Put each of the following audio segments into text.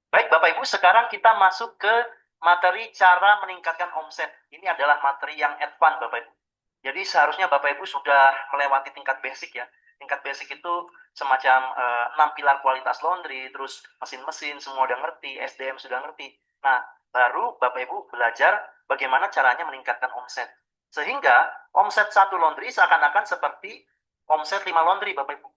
Baik Bapak Ibu, sekarang kita masuk ke materi cara meningkatkan omset. Ini adalah materi yang advance Bapak Ibu. Jadi seharusnya Bapak Ibu sudah melewati tingkat basic ya. Tingkat basic itu semacam 6 pilar kualitas laundry, terus mesin-mesin semua udah ngerti, SDM sudah ngerti. Nah, baru Bapak Ibu belajar bagaimana caranya meningkatkan omset. Sehingga omset satu laundry seakan-akan seperti omset 5 laundry Bapak Ibu.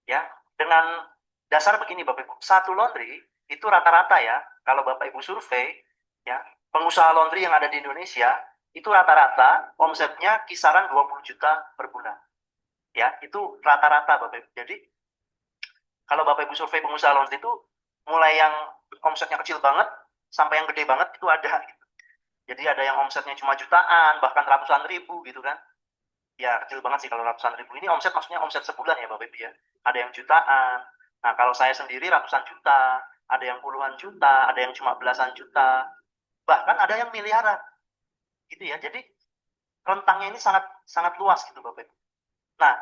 Ya, dengan dasar begini Bapak Ibu, satu laundry itu rata-rata ya, kalau Bapak Ibu survei, ya, pengusaha laundry yang ada di Indonesia, itu rata-rata omsetnya kisaran 20 juta per bulan. Ya, itu rata-rata Bapak Ibu. Jadi, kalau Bapak Ibu survei pengusaha laundry itu, mulai yang omsetnya kecil banget, sampai yang gede banget, itu ada. Gitu. Jadi ada yang omsetnya cuma jutaan, bahkan ratusan ribu gitu kan. Ya, kecil banget sih kalau ratusan ribu. Ini omset maksudnya omset sebulan ya Bapak Ibu ya. Ada yang jutaan. Nah, kalau saya sendiri ratusan juta, ada yang puluhan juta, ada yang cuma belasan juta, bahkan ada yang miliaran gitu ya. Jadi rentangnya ini sangat sangat luas gitu Bapak Ibu. Nah,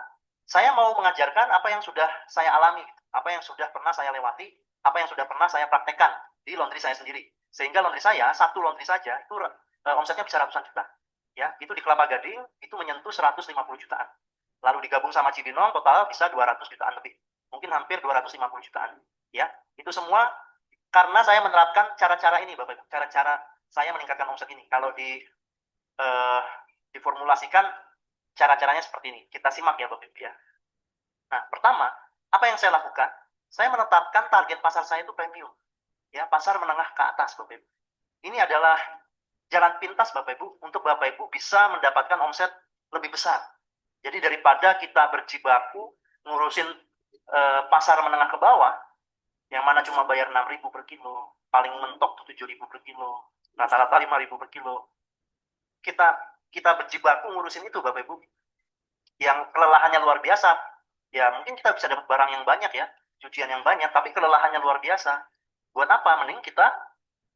saya mau mengajarkan apa yang sudah saya alami, apa yang sudah pernah saya lewati, apa yang sudah pernah saya praktekkan di laundry saya sendiri. Sehingga laundry saya, satu laundry saja, itu omsetnya bisa ratusan juta. Ya, itu di Kelapa Gading, itu menyentuh 150 jutaan. Lalu digabung sama Cibinong, total bisa 200 jutaan lebih. Mungkin hampir 250 jutaan. Ya, itu semua karena saya menerapkan cara-cara ini, Bapak Ibu. Cara-cara saya meningkatkan omset ini. Kalau eh, diformulasikan cara-caranya seperti ini. Kita simak ya Bapak Ibu ya. Nah, pertama, apa yang saya lakukan? Saya menetapkan target pasar saya itu premium. Ya, pasar menengah ke atas Bapak Ibu. Ini adalah jalan pintas Bapak Ibu untuk Bapak Ibu bisa mendapatkan omset lebih besar. Jadi daripada kita berjibaku ngurusin pasar menengah ke bawah, yang mana cuma bayar 6.000 per kilo, paling mentok tuh 7.000 per kilo, rata-rata 5.000 per kilo. Kita kita berjibaku ngurusin itu Bapak Ibu, yang kelelahannya luar biasa. Ya mungkin kita bisa dapat barang yang banyak ya, cucian yang banyak, tapi kelelahannya luar biasa. Buat apa? Mending kita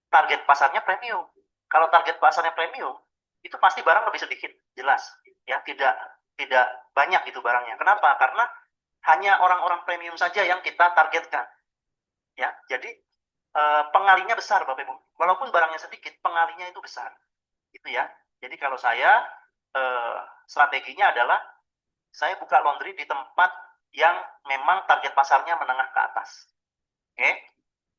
target pasarnya premium. Kalau target pasarnya premium, itu pasti barang lebih sedikit, jelas. Ya, tidak tidak banyak itu barangnya. Kenapa? Karena hanya orang-orang premium saja yang kita targetkan. Ya, jadi pengalinya besar, Bapak Ibu. Walaupun barangnya sedikit, pengalinya itu besar. Itu ya. Jadi kalau saya strateginya adalah saya buka laundry di tempat yang memang target pasarnya menengah ke atas. Oke? Okay?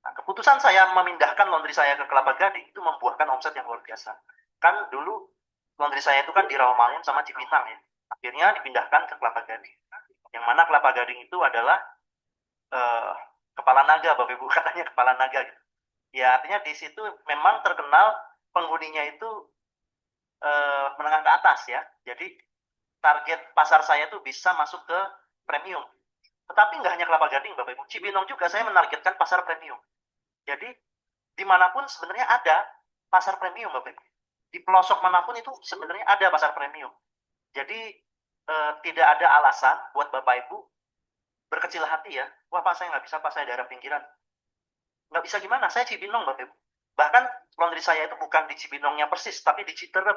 Nah, keputusan saya memindahkan laundry saya ke Kelapa Gading itu membuahkan omset yang luar biasa. Kan dulu laundry saya itu kan di Rawamangun sama Cipinang ya. Akhirnya dipindahkan ke Kelapa Gading. Yang mana Kelapa Gading itu adalah eh, kepala naga, Bapak Ibu katanya kepala naga gitu. Ya artinya di situ memang terkenal penghuninya itu menengah ke atas ya. Jadi target pasar saya itu bisa masuk ke premium. Tetapi nggak hanya Kelapa Gading, Bapak Ibu. Cibinong juga saya menargetkan pasar premium. Jadi dimanapun sebenarnya ada pasar premium Bapak Ibu. Di pelosok manapun itu sebenarnya ada pasar premium. Jadi tidak ada alasan buat Bapak Ibu berkecil hati ya. Wah Pak saya nggak bisa Pak, saya daerah pinggiran. Nggak bisa gimana, saya Cibinong Bapak Ibu. Bahkan laundry saya itu bukan di Cibinongnya persis, tapi di Citerep.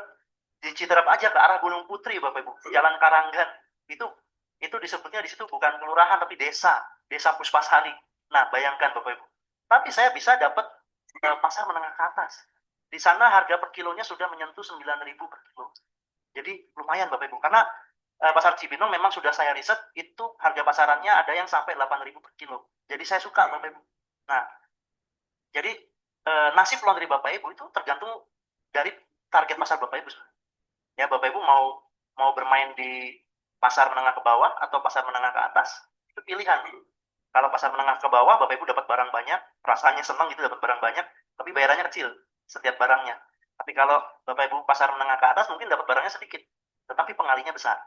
Di Citerep aja ke arah Gunung Putri Bapak Ibu. Jalan Karanggan. Itu disebutnya di situ bukan kelurahan tapi desa. Desa Puspasari. Nah bayangkan Bapak Ibu. Tapi saya bisa dapat pasar menengah ke atas. Di sana harga per kilonya sudah menyentuh 9.000 per kilo. Jadi lumayan Bapak Ibu. Karena pasar Cibinong memang sudah saya riset, itu harga pasarannya ada yang sampai 8.000 per kilo. Jadi saya suka Bapak Ibu. Nah, jadi nasib laundry Bapak Ibu itu tergantung dari target pasar Bapak Ibu. Ya Bapak Ibu mau mau bermain di pasar menengah ke bawah atau pasar menengah ke atas, itu pilihan. Kalau pasar menengah ke bawah, Bapak Ibu dapat barang banyak, rasanya senang gitu dapat barang banyak, tapi bayarannya kecil setiap barangnya. Tapi kalau Bapak Ibu pasar menengah ke atas, mungkin dapat barangnya sedikit, tetapi pengalinya besar.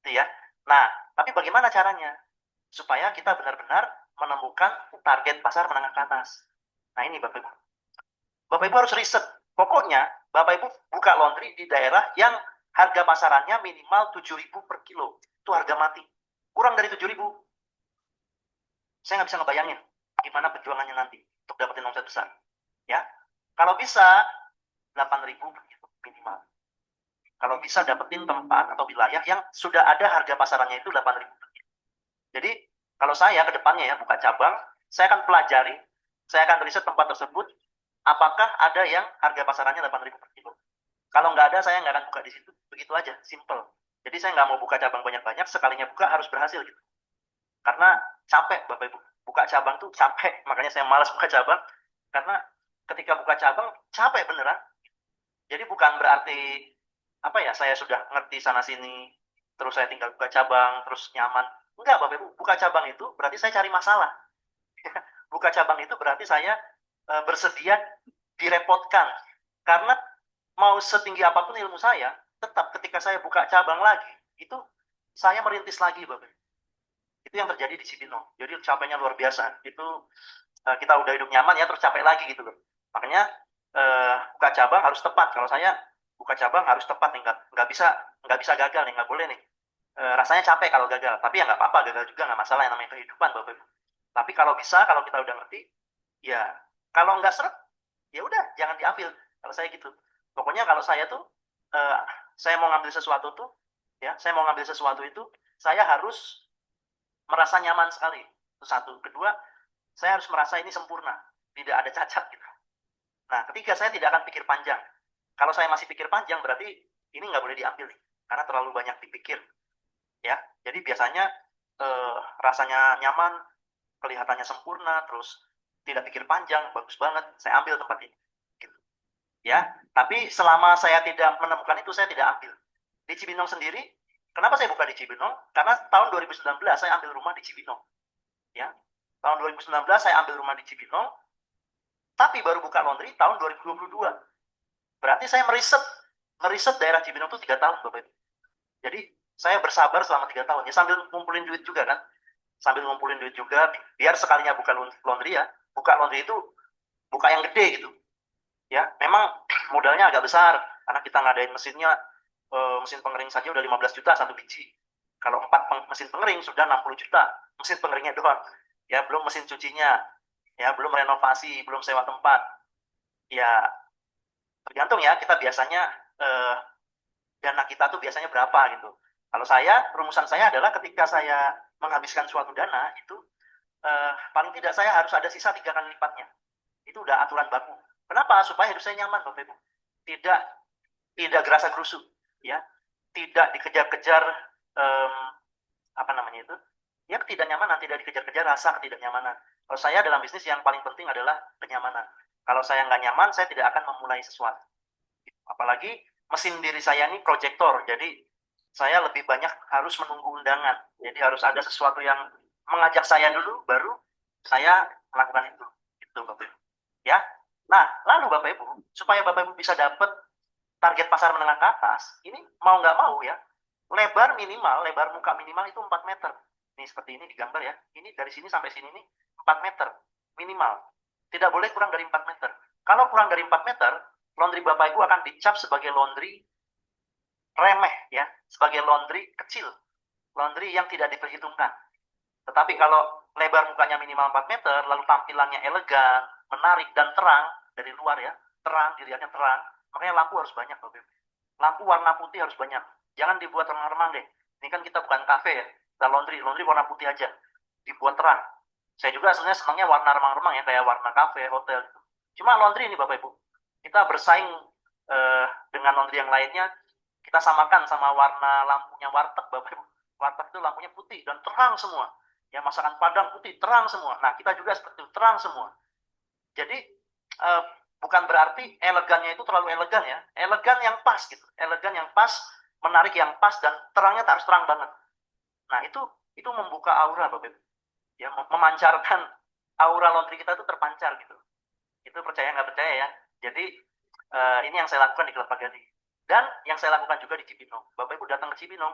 Itu ya. Nah, tapi bagaimana caranya? Supaya kita benar-benar menemukan target pasar menengah ke atas. Nah ini Bapak Ibu. Bapak Ibu harus riset. Pokoknya Bapak Ibu buka laundry di daerah yang harga pasarannya minimal 7.000 per kilo. Itu harga mati. Kurang dari 7.000, saya nggak bisa ngebayangin gimana perjuangannya nanti untuk dapetin omset besar. Ya, kalau bisa 8.000 per kilo minimal. Kalau bisa dapetin tempat atau wilayah yang sudah ada harga pasarannya itu 8.000 per kilo. Jadi kalau saya ke depannya ya buka cabang, saya akan pelajari saya akan riset tempat tersebut, apakah ada yang harga pasarannya 8.000 per kilo. Kalau nggak ada, saya nggak akan buka di situ. Begitu aja, simple. Jadi saya nggak mau buka cabang banyak-banyak, sekalinya buka harus berhasil gitu. Karena capek, Bapak Ibu. Buka cabang tuh capek, makanya saya malas buka cabang. Karena ketika buka cabang, capek beneran. Jadi bukan berarti, apa ya, saya sudah ngerti sana-sini, terus saya tinggal buka cabang, terus nyaman. Enggak, Bapak Ibu. Buka cabang itu berarti saya cari masalah. Buka cabang itu berarti saya bersedia direpotkan. Karena mau setinggi apapun ilmu saya, tetap ketika saya buka cabang lagi, itu saya merintis lagi, Bapak. Itu yang terjadi di Cibinong. Jadi capeknya luar biasa. Itu kita udah hidup nyaman ya, terus capek lagi gitu loh. Makanya buka cabang harus tepat. Kalau saya buka cabang harus tepat nih, nggak bisa gagal nih, nggak boleh nih. Rasanya capek kalau gagal, tapi ya nggak apa-apa, gagal juga nggak masalah, yang namanya kehidupan, Bapak Ibu. Tapi kalau bisa, kalau kita udah ngerti, ya kalau nggak seret, ya udah jangan diambil. Kalau saya gitu, pokoknya kalau saya tuh uh, saya mau ngambil sesuatu tuh, ya saya mau ngambil sesuatu itu, saya harus merasa nyaman sekali. Itu satu. Kedua, saya harus merasa ini sempurna, tidak ada cacat gitu. Nah, ketiga, saya tidak akan pikir panjang. Kalau saya masih pikir panjang, berarti ini nggak boleh diambil nih, karena terlalu banyak dipikir. Ya, jadi biasanya rasanya nyaman, kelihatannya sempurna, terus tidak pikir panjang, bagus banget, saya ambil tempat ini. Gitu. Ya, tapi selama saya tidak menemukan itu, saya tidak ambil. Di Cibinong sendiri, kenapa saya buka di Cibinong? Karena tahun 2019 saya ambil rumah di Cibinong. Ya, tahun 2019 saya ambil rumah di Cibinong, tapi baru buka laundry tahun 2022. Berarti saya meriset daerah Cibinong itu 3 tahun, Bapak Ibu. Jadi saya bersabar selama 3 tahun, ya sambil ngumpulin duit juga kan, sambil ngumpulin duit juga, biar sekalinya buka laundry ya, buka laundry itu buka yang gede gitu. Ya, memang modalnya agak besar, karena kita ngadain mesinnya, mesin pengering saja udah 15 juta satu biji. Kalau 4 mesin pengering sudah 60 juta, mesin pengeringnya doang. Ya, belum mesin cucinya, ya belum renovasi, belum sewa tempat. Ya, tergantung ya, kita biasanya dana kita tuh biasanya berapa gitu. Kalau saya, rumusan saya adalah ketika saya menghabiskan suatu dana itu paling tidak saya harus ada sisa 3 kali lipatnya. Itu udah aturan baku. Kenapa? Supaya hidup saya nyaman, Bapak Ibu. Tidak tidak gerasa gerusu, ya. Tidak dikejar-kejar apa namanya itu? Ya ketidaknyamanan, tidak dikejar-kejar rasa ketidaknyamanan. Kalau saya dalam bisnis yang paling penting adalah kenyamanan. Kalau saya nggak nyaman, saya tidak akan memulai sesuatu. Apalagi mesin diri saya ini proyektor, jadi saya lebih banyak harus menunggu undangan. Jadi harus ada sesuatu yang mengajak saya dulu, baru saya melakukan itu. Itu Bapak Ibu. Ya. Nah, lalu Bapak Ibu, supaya Bapak Ibu bisa dapat target pasar menengah ke atas, ini mau nggak mau ya, lebar muka minimal itu 4 meter. Ini seperti ini digambar ya. Ini dari sini sampai sini nih 4 meter minimal. Tidak boleh kurang dari 4 meter. Kalau kurang dari 4 meter, laundry Bapak Ibu akan dicap sebagai laundry remeh ya, sebagai laundry kecil, laundry yang tidak diperhitungkan. Tetapi kalau lebar mukanya minimal 4 meter, lalu tampilannya elegan, menarik dan terang dari luar ya, terang, dilihatnya terang, makanya lampu harus banyak, Bapak Ibu. Lampu warna putih harus banyak. Jangan dibuat remang-remang deh. Ini kan kita bukan kafe ya, kita laundry warna putih aja, dibuat terang. Saya juga sebenarnya senangnya warna remang-remang ya, kayak warna kafe, hotel. Cuma laundry ini Bapak Ibu, kita bersaing dengan laundry yang lainnya, kita samakan sama warna lampunya warteg Bapak Ibu. Warteg itu lampunya putih dan terang semua. Ya, masakan Padang putih, terang semua. Nah, kita juga seperti itu, terang semua. Jadi bukan berarti elegannya itu terlalu elegan ya. Elegan yang pas gitu. Elegan yang pas, menarik yang pas, dan terangnya tak harus terang banget. Nah, itu membuka aura Bapak Ibu. Ya, memancarkan aura laundry kita itu terpancar gitu. Itu percaya nggak percaya ya. Jadi ini yang saya lakukan di Kelapa Gading. Dan yang saya lakukan juga di Cibinong. Bapak Ibu datang ke Cibinong,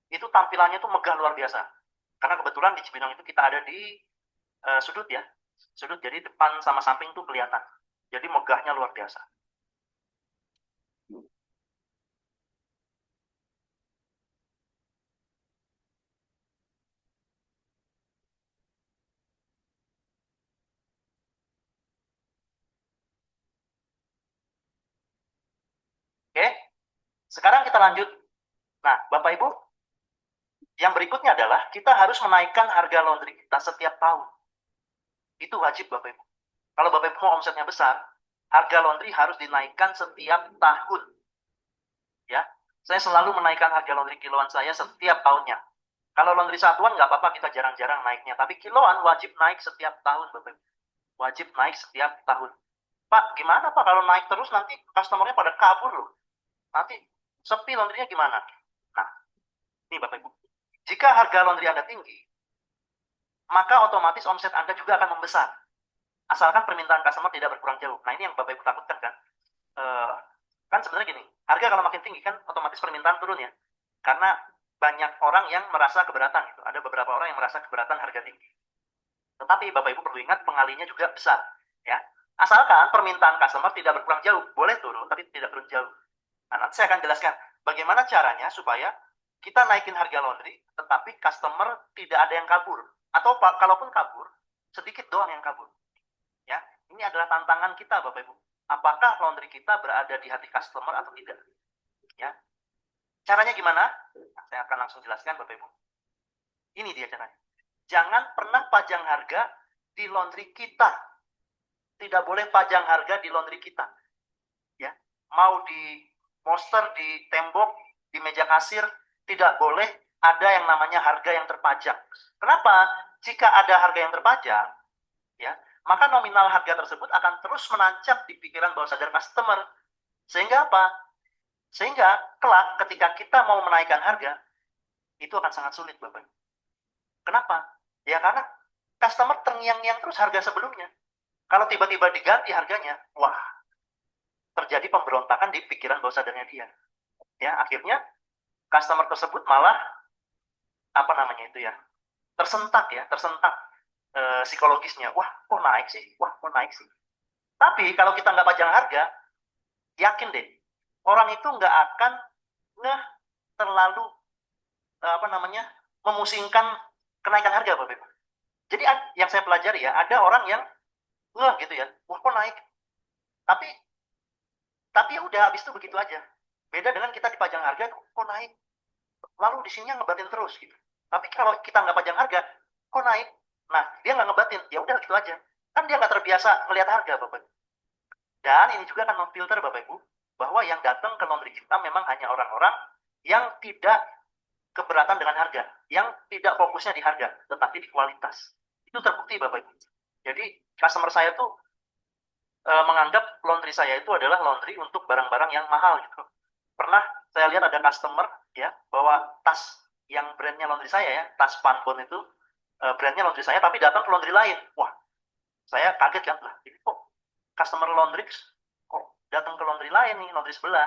itu tampilannya tuh megah luar biasa. Karena kebetulan di Cibinong itu kita ada di sudut ya. Sudut, jadi depan sama samping tuh kelihatan. Jadi megahnya luar biasa. Oke, sekarang kita lanjut. Nah, Bapak Ibu, yang berikutnya adalah kita harus menaikkan harga laundry kita setiap tahun. Itu wajib Bapak Ibu. Kalau Bapak Ibu mau omsetnya besar, harga laundry harus dinaikkan setiap tahun. Ya, saya selalu menaikkan harga laundry kiloan saya setiap tahunnya. Kalau laundry satuan nggak apa-apa, kita jarang-jarang naiknya. Tapi kiloan wajib naik setiap tahun, Bapak Ibu. Wajib naik setiap tahun. Pak, gimana Pak kalau naik terus nanti customernya pada kabur loh. Nanti sepi laundrynya gimana? Nah, ini Bapak Ibu. Jika harga laundry Anda tinggi, maka otomatis omset Anda juga akan membesar. Asalkan permintaan customer tidak berkurang jauh. Nah, ini yang Bapak Ibu takutkan kan? Eh, kan sebenarnya gini, harga kalau makin tinggi kan otomatis permintaan turun ya. Karena banyak orang yang merasa keberatan gitu. Ada beberapa orang yang merasa keberatan harga tinggi. Tetapi Bapak Ibu perlu ingat pengalinya juga besar, ya. Asalkan permintaan customer tidak berkurang jauh, boleh turun tapi tidak turun jauh. Nah, nanti saya akan jelaskan bagaimana caranya supaya kita naikin harga laundry, tetapi customer tidak ada yang kabur. Atau kalaupun kabur, sedikit doang yang kabur. Ya, ini adalah tantangan kita, Bapak Ibu. Apakah laundry kita berada di hati customer atau tidak? Ya, caranya gimana? Nah, saya akan langsung jelaskan, Bapak Ibu. Ini dia caranya. Jangan pernah pajang harga di laundry kita. Tidak boleh pajang harga di laundry kita. Ya, mau di poster, di tembok, di meja kasir, tidak boleh ada yang namanya harga yang terpajang. Kenapa? Jika ada harga yang terpajang, ya, maka nominal harga tersebut akan terus menancap di pikiran bawah sadar customer. Sehingga apa? Sehingga kelak ketika kita mau menaikkan harga, itu akan sangat sulit, Bapak. Kenapa? Ya karena customer terngiang-ngiang terus harga sebelumnya. Kalau tiba-tiba diganti harganya, wah, terjadi pemberontakan di pikiran bawah sadarnya dia. Ya, akhirnya customer tersebut malah apa namanya itu ya, tersentak psikologisnya. Wah, kok naik sih? Wah, kok naik sih? Tapi kalau kita nggak pajang harga, yakin deh, orang itu nggak akan nggak terlalu apa namanya memusingkan kenaikan harga, Bapak Ibu. Jadi yang saya pelajari ya, ada orang yang nggak gitu ya, wah kok naik. Tapi ya udah habis itu begitu aja. Beda dengan kita dipajang harga, kok naik. Lalu di sini ngebatin terus gitu. Tapi kalau kita nggak pajang harga, kok naik? Nah, dia nggak ngebatin, ya udah gitu aja. Kan dia nggak terbiasa melihat harga, Bapak Ibu. Dan ini juga akan memfilter, Bapak Ibu, bahwa yang datang ke laundry kita memang hanya orang-orang yang tidak keberatan dengan harga, yang tidak fokusnya di harga, tetapi di kualitas. Itu terbukti, Bapak Ibu. Jadi, customer saya tuh menganggap laundry saya itu adalah laundry untuk barang-barang yang mahal gitu. Pernah saya lihat ada customer ya bawa tas yang brandnya laundry saya ya, tas Panbon itu brandnya laundry saya tapi datang ke laundry lain. Wah, saya kaget kan lah. Ini kok customer laundry kok datang ke laundry lain nih, laundry sebelah.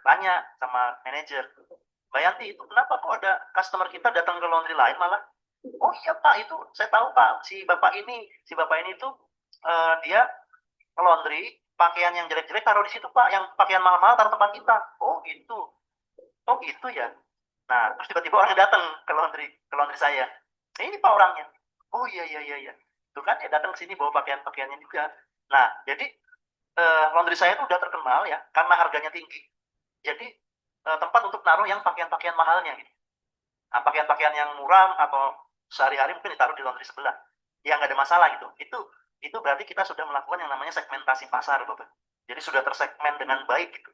Tanya sama manajer, Mbak Yanti itu kenapa kok ada customer kita datang ke laundry lain malah? Oh iya Pak, itu saya tahu Pak, si Bapak ini tuh dia laundry pakaian yang jelek-jelek taruh di situ Pak, yang pakaian mahal-mahal taruh tempat kita. Oh gitu, oh gitu ya. Nah terus tiba-tiba orang datang ke laundry saya. Ini Pak orangnya. Oh iya iya iya iya. Tuh kan dia datang ke sini bawa pakaian-pakaiannya juga. Nah jadi laundry saya itu udah terkenal ya karena harganya tinggi. Jadi tempat untuk naruh yang pakaian-pakaian mahalnya gitu. Nah, pakaian-pakaian yang murah atau sehari-hari mungkin ditaruh di laundry sebelah. Ya nggak ada masalah gitu. Itu berarti kita sudah melakukan yang namanya segmentasi pasar, Bapak. Jadi sudah tersegmen dengan baik gitu.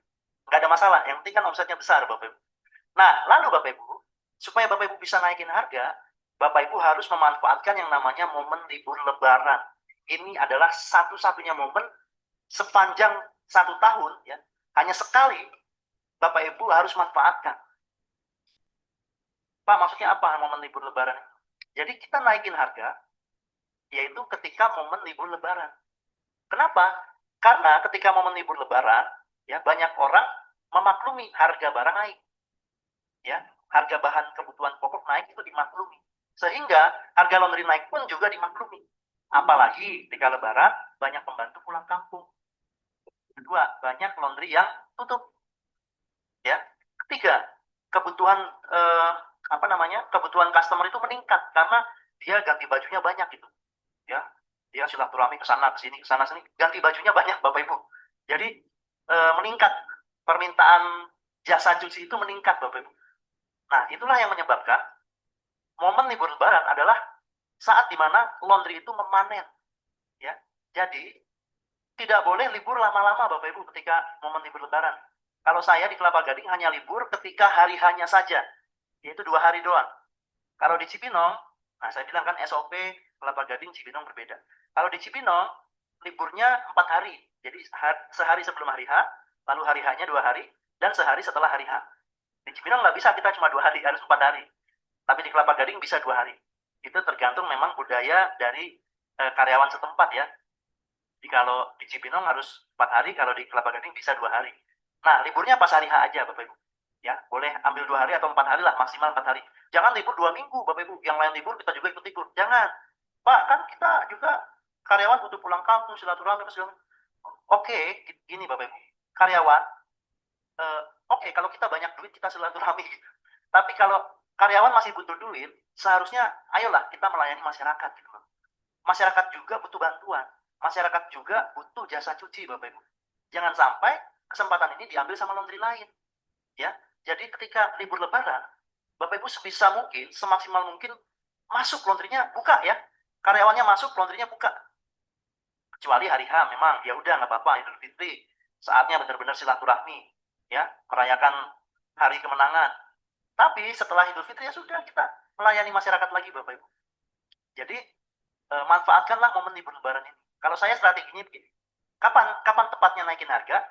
Nggak ada masalah. Yang penting kan omsetnya besar, Bapak Ibu. Nah, lalu Bapak Ibu, supaya Bapak Ibu bisa naikin harga, Bapak Ibu harus memanfaatkan yang namanya momen libur Lebaran. Ini adalah satu-satunya momen sepanjang satu tahun ya. Hanya sekali Bapak Ibu harus manfaatkan. Pak, maksudnya apa momen libur Lebaran? Jadi kita naikin harga, yaitu ketika momen libur Lebaran. Kenapa? Karena ketika momen libur Lebaran, ya banyak orang memaklumi harga barang naik, ya harga bahan kebutuhan pokok naik itu dimaklumi, sehingga harga laundry naik pun juga dimaklumi. Apalagi ketika Lebaran banyak pembantu pulang kampung. Kedua, banyak laundry yang tutup, ya. Ketiga, kebutuhan apa namanya kebutuhan customer itu meningkat karena dia ganti bajunya banyak gitu, ya dia silaturahmi ke sana ke sana sini ganti bajunya banyak Bapak Ibu. Jadi meningkat permintaan jasa cuci itu meningkat Bapak Ibu. Nah itulah yang menyebabkan momen libur Lebaran adalah saat dimana laundry itu memanen, ya Jadi, tidak boleh libur lama-lama Bapak Ibu ketika momen libur lebaran. Kalau saya di Kelapa Gading hanya libur ketika hari hanya saja, yaitu 2 hari doang. Kalau di Cipinang, nah saya bilang kan SOP Kelapa Gading Cipinang berbeda. Kalau di Cipinang, liburnya 4 hari. Jadi sehari sebelum hari H, lalu hari H-nya 2 hari, dan sehari setelah hari H. Di Cipinang nggak bisa kita cuma 2 hari, harus 4 hari. Tapi di Kelapa Gading bisa 2 hari. Itu tergantung memang budaya dari karyawan setempat ya. Jadi kalau di Cipinang harus 4 hari, kalau di Kelapa Gading bisa 2 hari. Nah, liburnya pas hari H aja Bapak Ibu. Ya, boleh ambil 2 hari atau 4 hari lah, maksimal 4 hari. Jangan libur 2 minggu Bapak Ibu. Yang lain libur kita juga ikut libur. Jangan. Pak, kan kita juga karyawan butuh pulang kampung, silaturahmi, segala. Oke, gini Bapak Ibu. Karyawan, oke, kalau kita banyak duit kita silaturahmi. Tapi kalau karyawan masih butuh duit, seharusnya ayolah kita melayani masyarakat gitu. Masyarakat juga butuh bantuan. Masyarakat juga butuh jasa cuci Bapak Ibu. Jangan sampai kesempatan ini diambil sama laundry lain. Ya. Jadi ketika libur lebaran, Bapak Ibu sebisa mungkin, semaksimal mungkin masuk laundrynya buka ya. Karyawannya masuk, laundrynya buka. Kecuali hari H memang ya udah nggak apa-apa, Idul Fitri. Saatnya benar-benar silaturahmi, ya, merayakan hari kemenangan. Tapi setelah Idul Fitri ya sudah kita melayani masyarakat lagi Bapak Ibu. Jadi manfaatkanlah momen libur lebaran ini. Kalau saya strateginya begini. Kapan tepatnya naikin harga?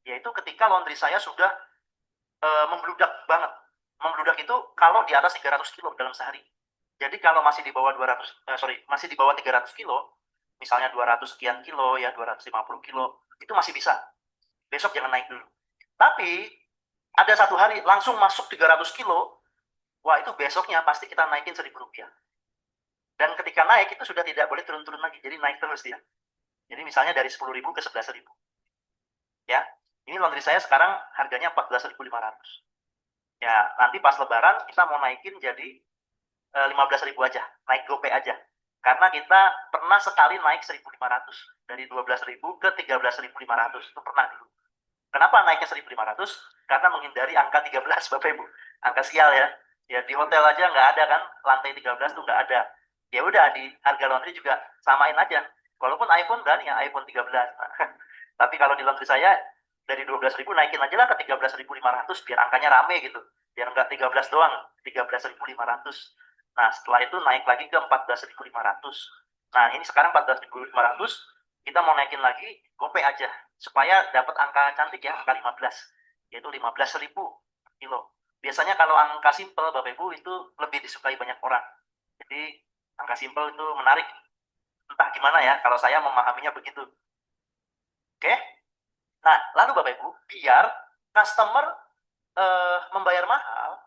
Yaitu ketika laundry saya sudah membludak banget. Membludak itu kalau di atas 300 kilo dalam sehari. Jadi kalau masih di bawah 300 kilo, misalnya 200 sekian kilo ya, 250 kilo, itu masih bisa. Besok jangan naik dulu. Tapi ada satu hari langsung masuk 300 kilo, wah itu besoknya pasti kita naikin Rp1.000. Dan ketika naik itu sudah tidak boleh turun-turun lagi, jadi naik terus dia. Jadi misalnya dari 10.000 ke 11.000. Ya, ini laundry saya sekarang harganya 14.500. Ya, nanti pas lebaran kita mau naikin jadi 15.000 aja, naik GoPay aja. Karena kita pernah sekali naik 1.500, dari 12.000 ke 13.500, itu pernah dulu. Kenapa naiknya 1.500? Karena menghindari angka 13 Bapak Ibu. Angka sial ya. Ya di hotel aja nggak ada kan, lantai 13 tuh nggak ada. Ya udah di harga laundry juga samain aja. Walaupun iPhone berani ya, iPhone 13. Tapi kalau di laundry saya dari 12.000 naikin aja lah ke 13.500 biar angkanya rame gitu. Biar nggak 13 doang, 13.500. Nah, setelah itu naik lagi ke 14.500. Nah, ini sekarang 14.500, kita mau naikin lagi, GoPay aja supaya dapat angka cantik ya, angka 15, yaitu 15.000 kilo. Biasanya kalau angka simple Bapak Ibu itu lebih disukai banyak orang. Jadi angka simple itu menarik. Entah gimana ya, kalau saya memahaminya begitu. Oke? Nah, lalu Bapak Ibu, biar customer membayar mahal,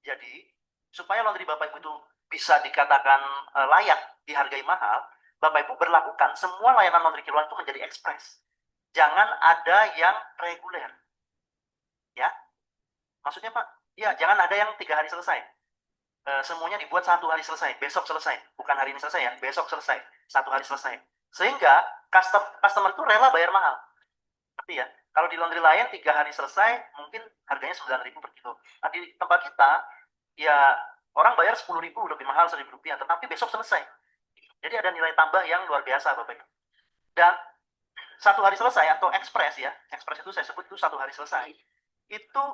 jadi supaya laundry Bapak Ibu itu bisa dikatakan layak dihargai mahal, Bapak Ibu berlakukan semua layanan laundry kiloan itu menjadi ekspres. Jangan ada yang reguler. Ya, maksudnya Pak? Ya, jangan ada yang 3 hari selesai. Semuanya dibuat 1 hari selesai, besok selesai. Bukan hari ini selesai ya, besok selesai. 1 hari selesai. Sehingga customer itu rela bayar mahal. Seperti ya, kalau di laundry lain 3 hari selesai, mungkin harganya 9.000 per kilo. Nah, di tempat kita, ya orang bayar 10.000 lebih mahal Rp1.000, tetapi besok selesai. Jadi ada nilai tambah yang luar biasa Bapak Ibu. Dan 1 hari selesai atau ekspres ya, ekspres itu saya sebut itu 1 hari selesai, itu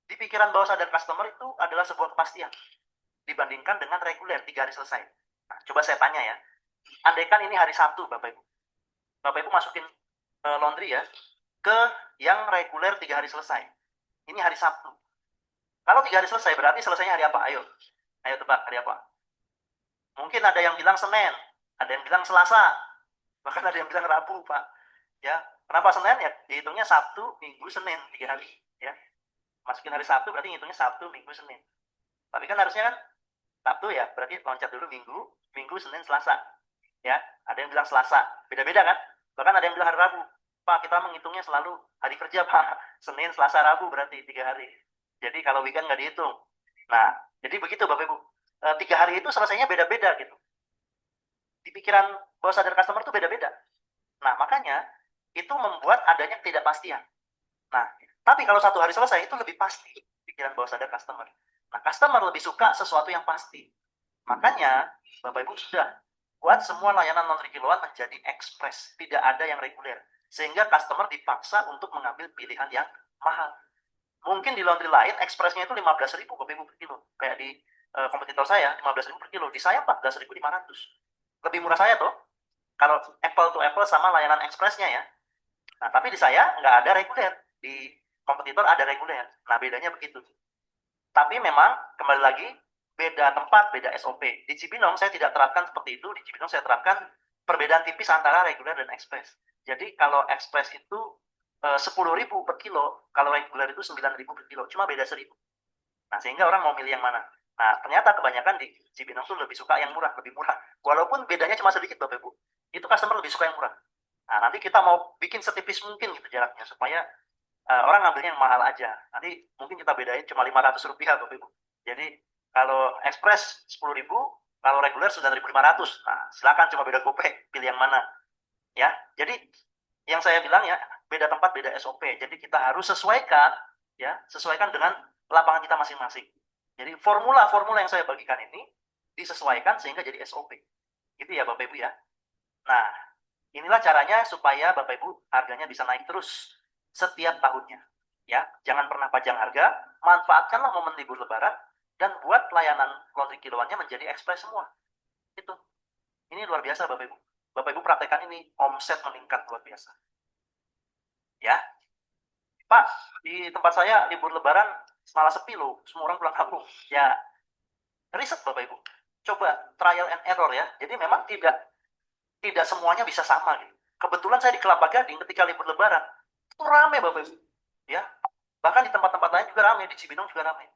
di pikiran bawah sadar customer itu adalah sebuah kepastian dibandingkan dengan reguler 3 hari selesai. Nah, coba saya tanya ya, andaikan ini hari Sabtu Bapak Ibu, Bapak Ibu masukin laundry ya ke yang reguler 3 hari selesai. Ini hari Sabtu. Kalau 3 hari selesai berarti selesainya hari apa? Ayo tebak hari apa? Mungkin ada yang bilang Senin, ada yang bilang Selasa, bahkan ada yang bilang Rabu Pak. Ya, kenapa Senin ya? Dihitungnya Sabtu, Minggu, Senin 3 hari. Ya, masukin hari Sabtu berarti ngitungnya Sabtu, Minggu, Senin. Tapi kan harusnya kan Sabtu ya, berarti loncat dulu Minggu, Senin, Selasa. Ya, ada yang bilang Selasa, beda-beda kan? Bahkan ada yang bilang hari Rabu. Pak, kita menghitungnya selalu hari kerja Pak, Senin, Selasa, Rabu berarti 3 hari. Jadi kalau weekend nggak dihitung. Nah, jadi begitu Bapak Ibu. 3 hari itu selesainya beda-beda gitu. Di pikiran bawah sadar customer itu beda-beda. Nah, makanya itu membuat adanya ketidakpastian. Nah, tapi kalau 1 hari selesai itu lebih pasti pikiran bawah sadar customer. Nah, customer lebih suka sesuatu yang pasti. Makanya Bapak Ibu sudah membuat semua layanan laundry kiloan menjadi ekspres, tidak ada yang reguler. Sehingga customer dipaksa untuk mengambil pilihan yang mahal. Mungkin di laundry lain ekspresnya itu 15.000 Bapak Ibu per kilo. Kayak di kompetitor saya 15.000 per kilo, di saya 14.500. Lebih murah saya tuh. Kalau apple to apple sama layanan ekspresnya ya. Nah, tapi di saya nggak ada reguler. Di kompetitor ada reguler. Nah, bedanya begitu. Tapi memang kembali lagi beda tempat, beda SOP. Di Cibinong saya tidak terapkan seperti itu. Di Cibinong saya terapkan perbedaan tipis antara reguler dan ekspres. Jadi kalau ekspres itu 10.000 per kilo, kalau reguler itu 9.000 per kilo, cuma beda 1.000. Nah, sehingga orang mau milih yang mana. Nah, ternyata kebanyakan di Cibinong tuh lebih suka yang murah, lebih murah. Walaupun bedanya cuma sedikit, Bapak Ibu. Itu customer lebih suka yang murah. Nah, nanti kita mau bikin setipis mungkin gitu jaraknya, supaya orang ngambilnya yang mahal aja. Nanti mungkin kita bedain cuma 500 rupiah, Bapak Ibu. Jadi, kalau ekspres 10.000, kalau reguler 9.500. Nah, silakan cuma beda gopek, pilih yang mana. Ya, jadi yang saya bilang ya, beda tempat, beda SOP. Jadi kita harus sesuaikan, ya, sesuaikan dengan lapangan kita masing-masing. Jadi formula-formula yang saya bagikan ini disesuaikan sehingga jadi SOP. Gitu ya Bapak Ibu ya. Nah, inilah caranya supaya Bapak Ibu harganya bisa naik terus setiap tahunnya. Ya, jangan pernah pajang harga, manfaatkanlah momen libur lebaran dan buat layanan laundry kiloannya menjadi ekspres semua. Itu. Ini luar biasa Bapak Ibu. Bapak Ibu praktekkan ini, omset meningkat luar biasa. Ya, Pak, di tempat saya libur lebaran malah sepi loh, semua orang pulang kampung. Ya, riset Bapak Ibu. Coba trial and error ya. Jadi memang tidak semuanya bisa sama gitu. Kebetulan saya di Kelapa Gading ketika libur lebaran, itu rame Bapak Ibu. Ya, bahkan di tempat-tempat lain juga rame, di Cibinong juga rame.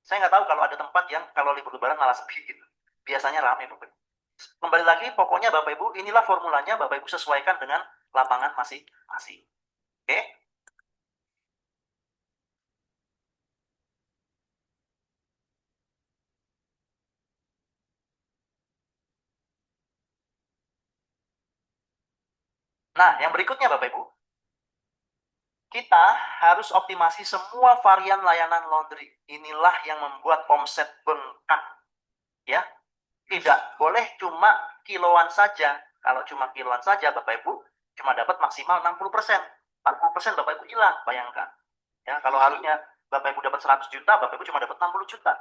Saya nggak tahu kalau ada tempat yang kalau libur lebaran malah sepi gitu. Biasanya rame Bapak Ibu. Kembali lagi, pokoknya Bapak Ibu, inilah formulanya, Bapak Ibu sesuaikan dengan lapangan masing-masing. Oke? Nah, yang berikutnya Bapak Ibu, kita harus optimasi semua varian layanan laundry. Inilah yang membuat omset bengkak. Ya, tidak boleh cuma kiloan saja. Kalau cuma kiloan saja, Bapak Ibu cuma dapat maksimal 60%. 40% Bapak Ibu hilang, bayangkan. Ya, kalau harusnya Bapak Ibu dapat 100 juta, Bapak Ibu cuma dapat 60 juta.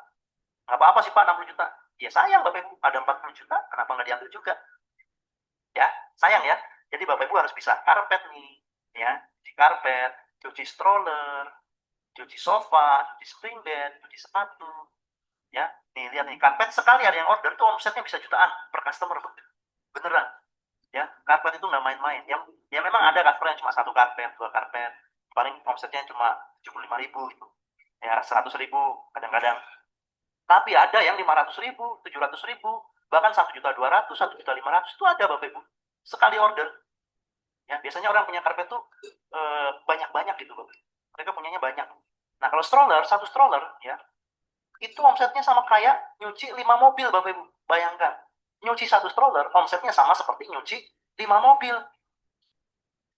Nggak apa-apa sih Pak, 60 juta. Ya sayang Bapak Ibu, ada 40 juta, kenapa nggak diambil juga? Ya, sayang ya. Jadi Bapak Ibu harus bisa karpet nih, ya, cuci karpet, cuci stroller, cuci sofa, cuci spring bed, cuci sepatu, ya. Nih lihat nih, karpet sekali ada yang order tuh omsetnya bisa jutaan per customer, beneran. Ya, karpet itu nggak main-main. Ya memang ada customer yang cuma satu karpet, dua karpet, paling omsetnya cuma 75.000 gitu. Ya 100.000 kadang-kadang. Tapi ada yang 500.000, 700.000, bahkan 1.200.000, 1.500.000 itu ada Bapak Ibu. Sekali order. Ya, biasanya orang punya karpet tuh banyak-banyak gitu Bapak. Mereka punyanya banyak. Nah, kalau stroller, satu stroller ya, itu omsetnya sama kayak nyuci 5 mobil Bapak Ibu. Bayangkan. Nyuci satu stroller, omsetnya sama seperti nyuci 5 mobil.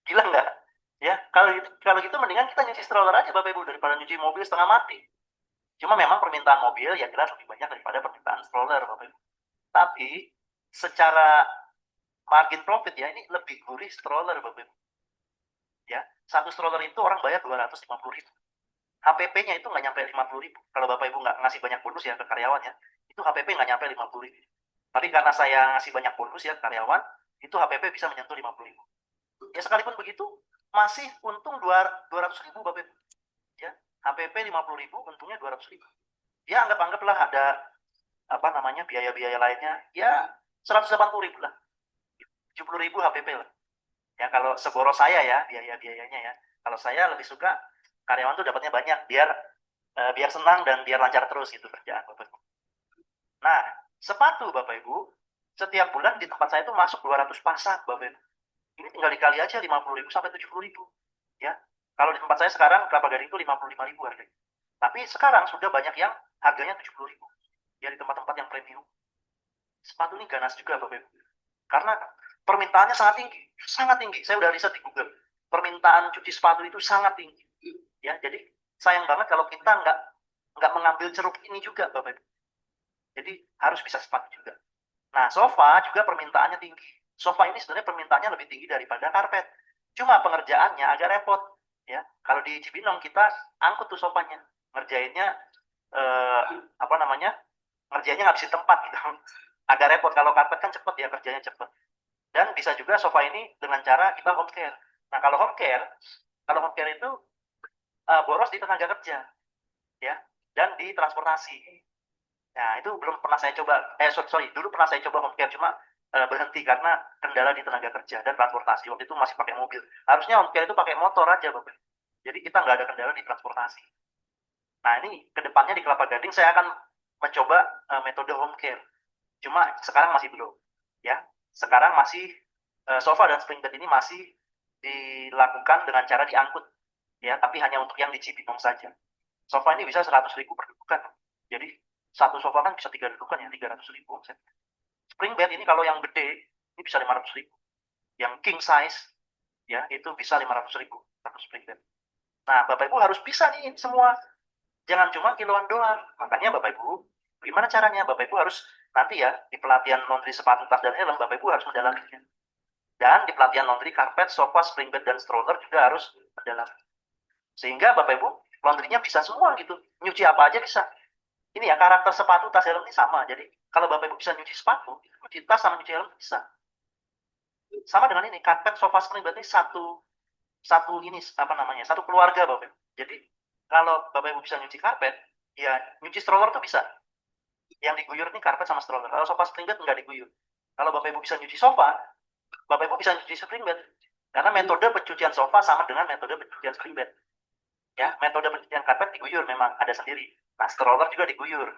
Gila nggak? Ya, kalau gitu mendingan kita nyuci stroller aja Bapak Ibu daripada nyuci mobil setengah mati. Cuma memang permintaan mobil ya jelas lebih banyak daripada permintaan stroller Bapak Ibu. Tapi secara margin profit ya ini lebih gurih stroller Bapak Ibu. Ya, satu stroller itu orang bayar 250.000. HPP-nya itu nggak nyampe 50.000. Kalau Bapak Ibu nggak ngasih banyak bonus ya ke karyawan ya, itu HPP nggak nyampe 50.000. Tapi karena saya ngasih banyak bonus ya ke karyawan, itu HPP bisa menyentuh 50.000. Ya sekalipun begitu, masih untung 200.000 Bapak Ibu. Ya, HPP 50.000, untungnya 200.000. Ya anggaplah ada apa namanya biaya-biaya lainnya, ya 180.000 lah. 70.000 HPP lah. Ya kalau seboros saya ya biaya-biayanya ya. Kalau saya lebih suka karyawan tuh dapatnya banyak biar senang dan biar lancar terus gitu kerjaan Bapak Ibu. Nah, sepatu Bapak Ibu, setiap bulan di tempat saya itu masuk 200 pasang Bapak Ibu. Ini tinggal dikali aja 50.000 sampai 70.000. Ya. Kalau di tempat saya sekarang Kelapa Gading itu 55.000 harganya. Tapi sekarang sudah banyak yang harganya 70.000. Ya di tempat-tempat yang premium. Sepatu ini ganas juga Bapak Ibu. Karena permintaannya sangat tinggi, sangat tinggi. Saya udah riset di Google. Permintaan cuci sepatu itu sangat tinggi. Ya, jadi sayang banget kalau kita nggak mengambil ceruk ini juga, Bapak Ibu. Jadi harus bisa sepatu juga. Nah, sofa juga permintaannya tinggi. Sofa ini sebenarnya permintaannya lebih tinggi daripada karpet. Cuma pengerjaannya agak repot, ya. Kalau di Cibinong kita angkut tuh sofanya, ngerjainnya eh, apa namanya? Ngerjainnya ngabisin tempat gitu. Agak repot. Kalau karpet kan cepet ya, kerjanya cepet. Dan bisa juga sofa ini dengan cara kita home care. Nah, kalau home care itu boros di tenaga kerja, ya, dan di transportasi. Nah, itu belum pernah saya coba. Sorry, dulu pernah saya coba home care, cuma berhenti karena kendala di tenaga kerja dan transportasi. Waktu itu masih pakai mobil. Harusnya home care itu pakai motor aja, Bapak. Jadi kita nggak ada kendala di transportasi. Nah, ini kedepannya di Kelapa Gading saya akan mencoba metode home care. Cuma sekarang masih belum, ya. Sekarang masih sofa dan spring bed ini masih dilakukan dengan cara diangkut, ya. Tapi hanya untuk yang di Cibinong saja. Sofa ini bisa 100.000 per dudukan. Jadi satu sofa kan bisa 3 dudukan ya, 300.000 omset. Spring bed ini kalau yang gede ini bisa 500.000. Yang king size ya itu bisa 500.000 satu spring bed. Nah, Bapak Ibu harus bisa nih semua. Jangan cuma kiloan doang. Makanya Bapak Ibu, gimana caranya? Bapak Ibu harus nanti ya di pelatihan laundry sepatu, tas, dan helm, Bapak Ibu harus mendalaminya. Dan di pelatihan laundry karpet, sofa, spring bed, dan stroller juga harus mendalami. Sehingga Bapak Ibu laundrynya bisa semua gitu. Nyuci apa aja bisa. Ini ya karakter sepatu, tas, helm ini sama. Jadi kalau Bapak Ibu bisa nyuci sepatu, nyuci tas sama nyuci helm bisa. Sama dengan ini, karpet, sofa, spring bed ini satu satu ini apa namanya? Satu keluarga Bapak Ibu. Jadi kalau Bapak Ibu bisa nyuci karpet, ya nyuci stroller tuh bisa. Yang diguyur ini karpet sama stroller. Kalau sofa spring bed nggak diguyur. Kalau Bapak Ibu bisa nyuci sofa, Bapak Ibu bisa nyuci spring bed. Karena metode pencucian sofa sama dengan metode pencucian spring bed. Ya, metode pencucian karpet diguyur memang ada sendiri. Nah, stroller juga diguyur.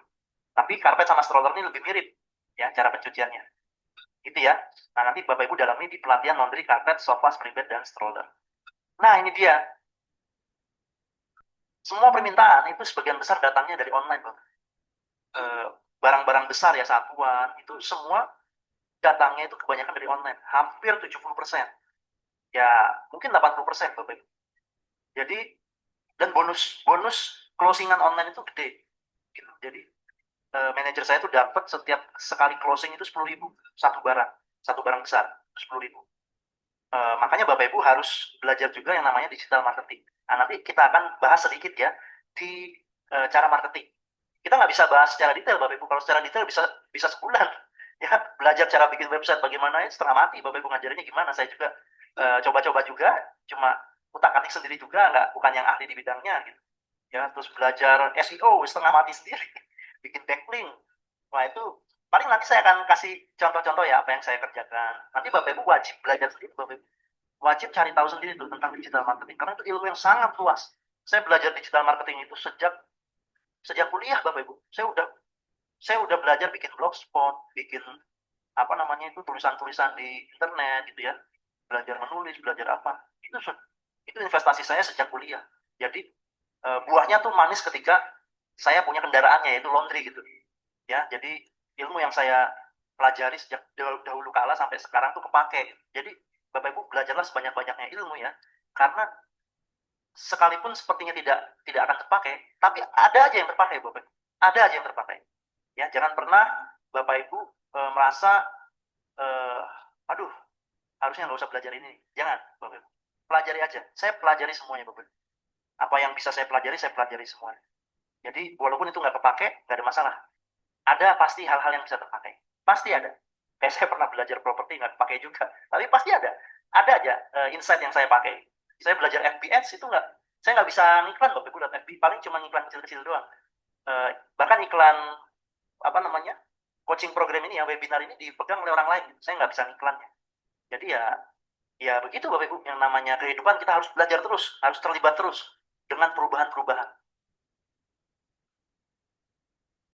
Tapi karpet sama stroller ini lebih mirip ya cara pencuciannya. Gitu ya. Nah, nanti Bapak Ibu dalami di pelatihan laundry, karpet, sofa, spring bed, dan stroller. Nah, ini dia. Semua permintaan itu sebagian besar datangnya dari online, Bapak. Barang-barang besar ya, satuan, itu semua datangnya itu kebanyakan dari online. Hampir 70%. Ya, mungkin 80%, Bapak Ibu. Jadi, dan bonus bonus closingan online itu gede. Gitu. Jadi, manajer saya itu dapat setiap sekali closing itu 10.000 satu barang besar 10.000. Makanya Bapak Ibu harus belajar juga yang namanya digital marketing. Nah, nanti kita akan bahas sedikit ya di cara marketing. Kita nggak bisa bahas secara detail Bapak Ibu. Kalau secara detail bisa bisa sebulan. Ya, belajar cara bikin website bagaimana ya setengah mati Bapak Ibu ngajarinnya gimana. Saya juga coba-coba juga, cuma utak-atik sendiri juga, bukan yang ahli di bidangnya gitu. Ya, terus belajar SEO setengah mati sendiri. Bikin backlink. Wah, itu paling nanti saya akan kasih contoh-contoh ya apa yang saya kerjakan. Nanti Bapak Ibu wajib belajar sendiri, Bapak Ibu. Wajib cari tahu sendiri tuh tentang digital marketing karena itu ilmu yang sangat luas. Saya belajar digital marketing itu sejak sejak kuliah, Bapak Ibu. Saya udah belajar bikin blogspot, bikin apa namanya itu tulisan-tulisan di internet gitu ya. Belajar menulis, belajar apa. Itu investasi saya sejak kuliah. Jadi buahnya tuh manis ketika saya punya kendaraannya yaitu laundry gitu. Ya, jadi ilmu yang saya pelajari sejak dahulu kala sampai sekarang tuh kepake. Jadi Bapak Ibu belajarlah sebanyak-banyaknya ilmu ya. Karena sekalipun sepertinya tidak tidak akan terpakai, tapi ada aja yang terpakai Bapak Ibu. Ada aja yang terpakai. Ya, jangan pernah Bapak Ibu merasa eh, aduh, harusnya nggak usah belajar ini. Jangan, Bapak Ibu. Pelajari aja. Saya pelajari semuanya, Bapak Ibu. Apa yang bisa saya pelajari semuanya. Jadi, walaupun itu nggak kepake, nggak ada masalah. Ada pasti hal-hal yang bisa terpakai. Pasti ada. Kayak saya pernah belajar properti nggak pakai juga. Tapi pasti ada. Ada aja insight yang saya pakai. Saya belajar FBS itu nggak, saya nggak bisa ngiklan Bapak Ibu lihat FB. Paling cuma ngiklan kecil-kecil doang. Bahkan iklan apa namanya coaching program ini ya webinar ini dipegang oleh orang lain. Saya nggak bisa ngiklannya. Jadi ya ya begitu Bapak Ibu. Yang namanya kehidupan kita harus belajar terus, harus terlibat terus dengan perubahan-perubahan.